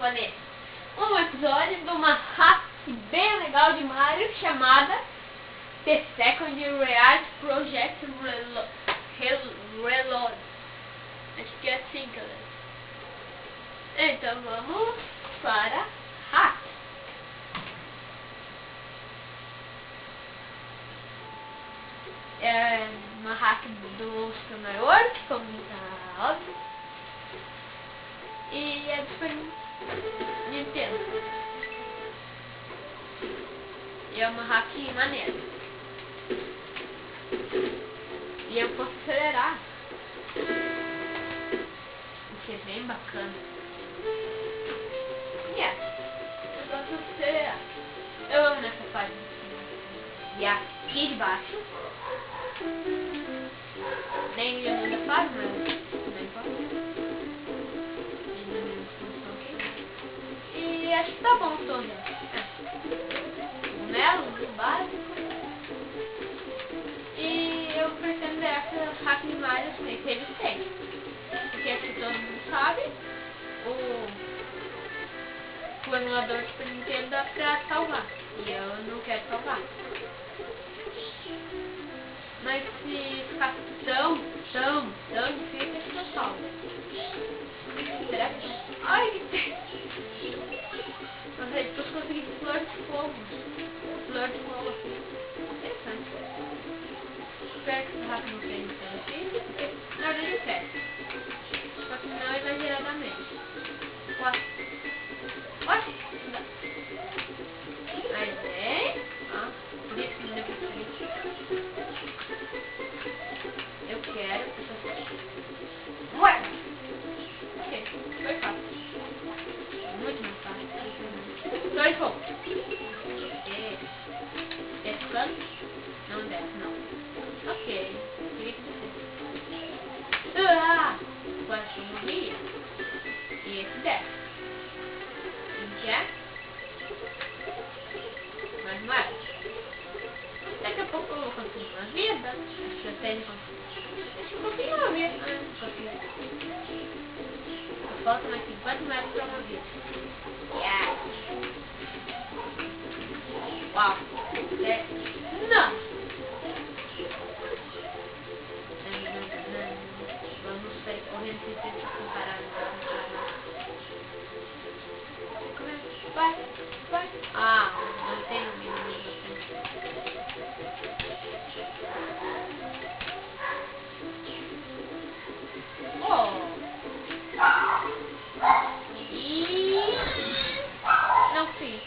fazer um episódio de uma hack bem legal de Mario chamada The Second Reality Project Reload. Acho que é assim, galera. Então vamos para a hack. É uma hack do Super Mario World, como tá óbvio. E é do Super Nintendo. E é uma hack maneira. E eu posso acelerar. O que é bem bacana. Eu gosto de acelerar. Eu amo nessa parte de cima. E aqui de baixo. Nem eu ainda faço, mas não importa. E acho que tá bom todo. O melo, o básico. E eu pretendo ver essa hack de Mario assim, teve 6. Porque aqui todo mundo sabe. O emulador de Super Nintendo dá pra salvar. E eu não quero salvar. Mas se ficar tão difícil, acho que eu salvo. Será que... Ai! Mas aí depois consegui flor de fogo. Flor de fogo aqui. Interessante. Espero que esse rato não seja tão difícil, porque na verdade eu quero. Só que não exageradamente. Olha! Aí vem. Por isso que não deu pra sair. Eu quero essa coisa. Ué! Ok, foi fácil. Muito mais fácil. Flor de fogo. Desce plano? Não desce, não. Ok. Queria que descesse. Agora eu morri. E esse desce. Ele quer? Mas não é. Daqui a pouco eu vou conseguir uma vida. Acho que eu tenho que conseguir. Deixa um pouquinho uma vida. Não consigo. Falta mais 50 metros pra uma vida. Yes! Uau! Não! Vamos sair correndo sem tentar comparar. Vai! Não tem um menino. Não fiz.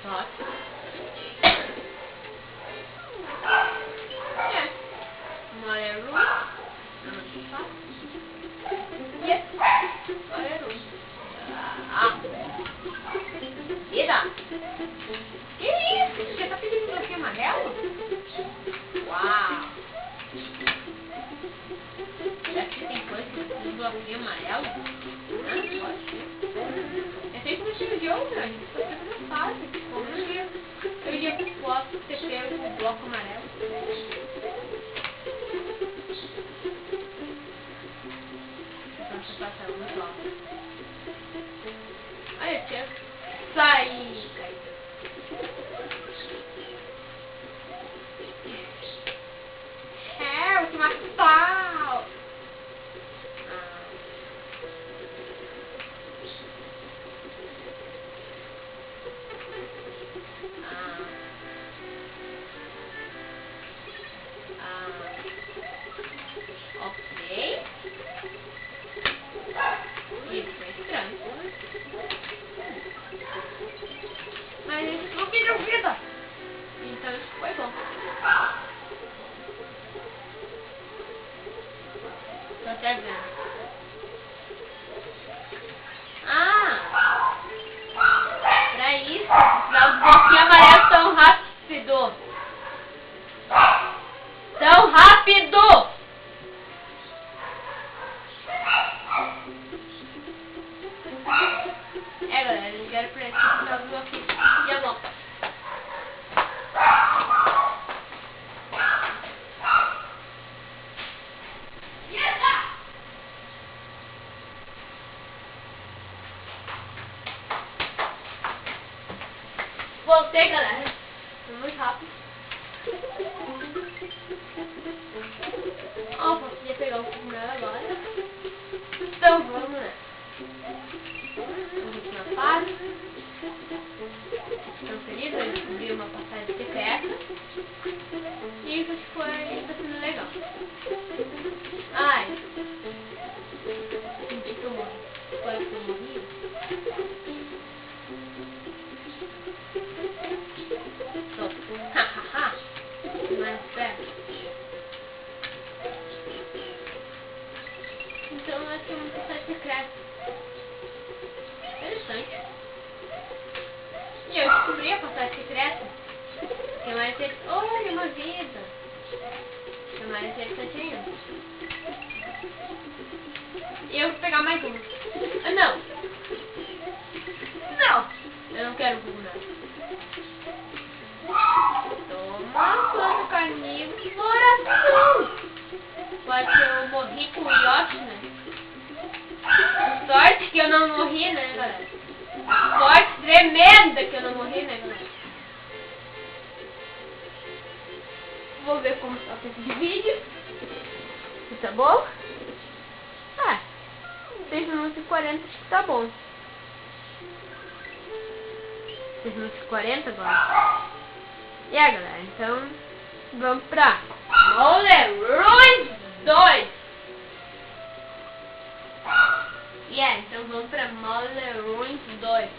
Nossa. Mario. Não faço. Yes. Mario. Vida. Que isso? Você tá pedindo bloquinho amarelo? Uau. Será que tem coisa de bloquinho amarelo? Pode ser. É sempre no estilo de jogo, né? A gente tá sempre na fase. Como eu ia pro foto ter pego o bloco amarelo. Então você passa muito alto. Aí eu tinha sair. É, o que mais tal. Ok. Isso é estranho. Mas isso não me deu vida. Então isso foi bom. Tô até vendo. Pra isso, precisava do bloquinho amarelo tão rápido. Tão rápido! Galera, eu quero pra esse final do bloquinho. E a volta. voltei, galera. Foi muito rápido. Ó, podia pegar o cogumelo agora. Então vamos, né? Vamos na fase. Estão felizes, eu descobri uma passagem secreta. E isso tá sendo legal. Ai. Senti que eu morri. Foi que eu morri. Hahaha. Mais perto. Então nós temos uma passagem secreta. Interessante. E eu descobri a passagem secreta. Que é mais interessante. Olha, uma vida. Que é mais interessante ainda. E eu vou pegar mais uma. Ah, não. Não. Eu não quero um cogumelo. Toma, planta carnívora. Pode ser eu morri com o Yoshi, né? Sorte que eu não morri, né, galera? Sorte tremenda que eu não morri, né, galera? Vou ver como está o tempo de vídeo. Se tá bom? 6 minutos e 40, acho que tá bom. 6 minutos e 40 agora. E aí, galera, então vamos pra Moleruins 2. Então vamos pra Moleruins 2.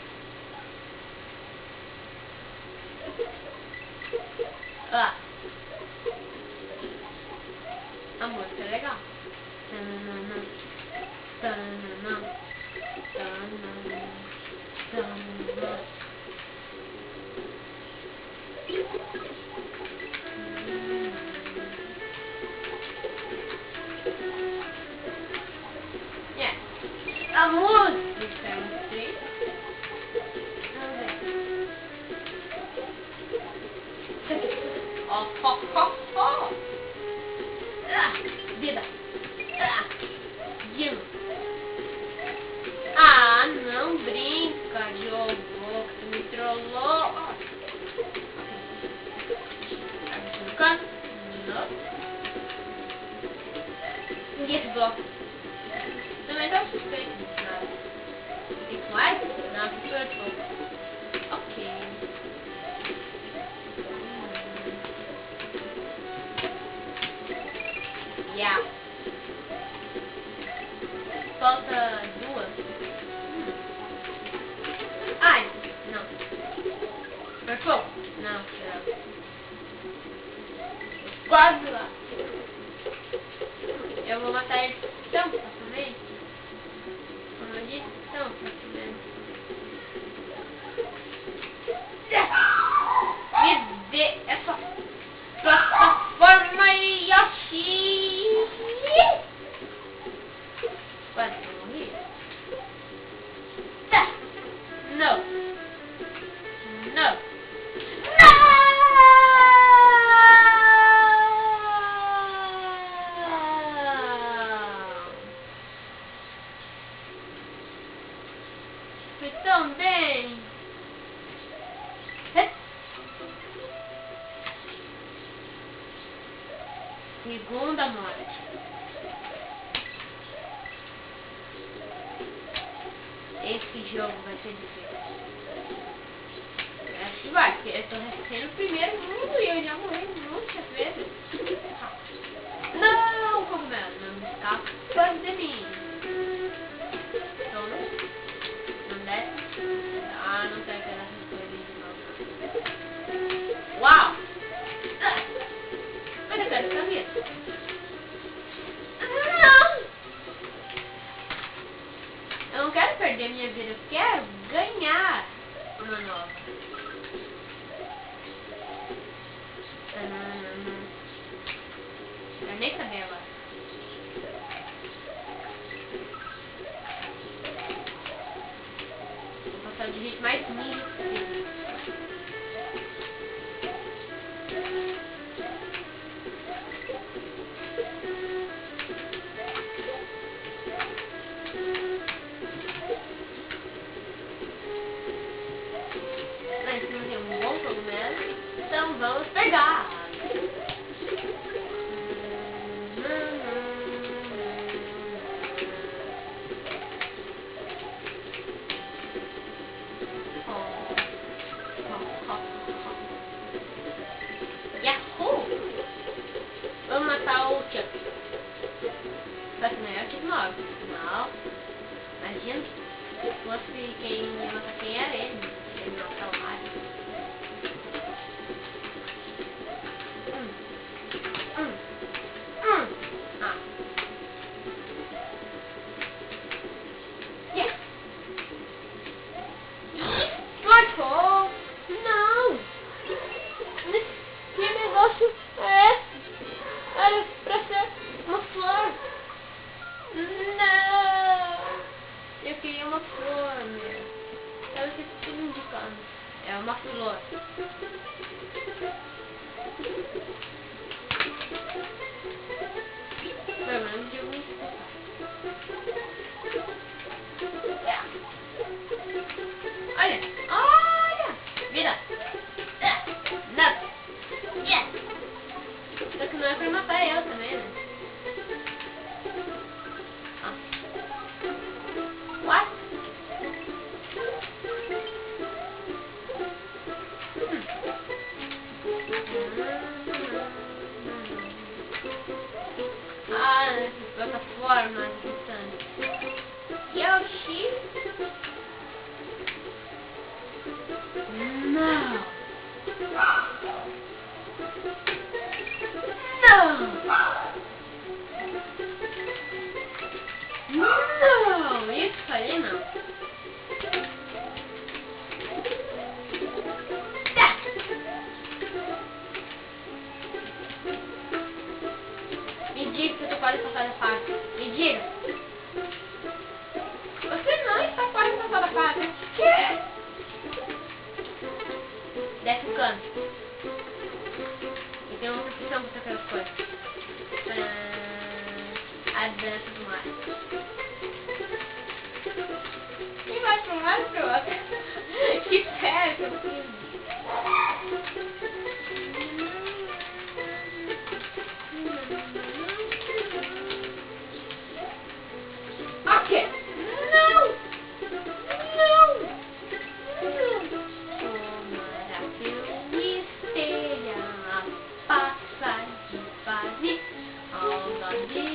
A música é legal. A música é muito triste. Vida. Dino. Ah, não brinca, jogo. Você me trollou. Tá me brincando? Não. Ninguém se bloca. Também tá suspeito. Nada. Tem mais? Não, super pouco. Ok. Yeah. Falta 2. Ai, não. Perfou? Não, será? Quase lá. Eu vou matar ele tão facilmente. Como eu disse, tão facilmente. Me dê essa plataforma, Yoshi! Quase que eu morri. Não. Não. Não! Foi tão bem. Segunda morte. Esse jogo vai ser difícil. Acho que vai, porque eu tô recebendo o primeiro mundo e eu já morri muitas vezes. Não, cogumelo, não me escapa de mim. Toma. Não desce. Ah, não tem aquelas coisas de novo. Uau! Mas eu quero saber. Não! Eu não quero perder minha vida, eu quero ganhar uma nova. Eu nem sabia agora. Vou passar do jeito mais místico possível. Lá em cima tem um bom matar o Chuck. Só que não é o Chuck Norris. Não. Imagina se fosse quem ia matar quem era ele. Ele matar o Mario. Ah. Yeah. Marcou. Não. Que negócio é esse? Era pra ser uma flor. Não. Eu queria uma flor, meu. É o que tudo indicando. É uma flor. Pelo menos eu me escutar. Olha. Olha. Vira. Nada. Yeah. Só que não é pra matar ela também, né? Ah. What? Ah, nessas plataformas distantes. Yoshi? Não! Não! Isso aí não. Tá. Me diga que eu tô quase passar da fase. Me diga. Você não está quase passar da fase. Que? Desce o cano. E tem uma profissão pra aquelas coisas. A dança do mar. E vai pra um lado e pro outro. Que sério que eu fiz. Ok. Não! Não! Tomara que eu esteja a passar de fase ao lado de mim.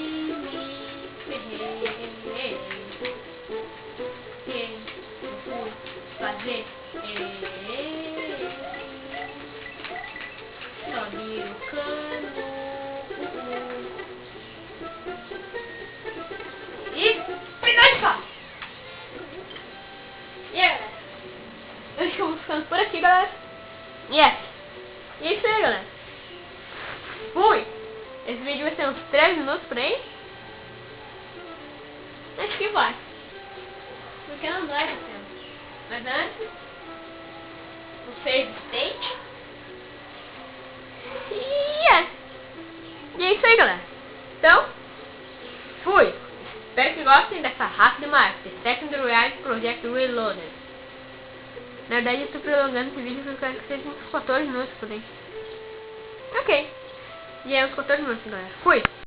Que eu fui fazer? Sobe o cano. E pegar de fato. Yeah. Eu acho que eu vou ficando por aqui, galera. Yes. E é isso aí, galera. Fui. Esse vídeo vai ser uns 3 minutos por aí. Acho que vai. Porque não vai ter tempo. Mas antes, o save state. E é isso aí, galera. Então, fui. Espero que gostem dessa rápida marca. Second Reality Project Reloaded. Na verdade, eu estou prolongando esse vídeo porque eu quero que seja uns 14 minutos por aí. Ok. E é uns 14 minutos, galera. Fui.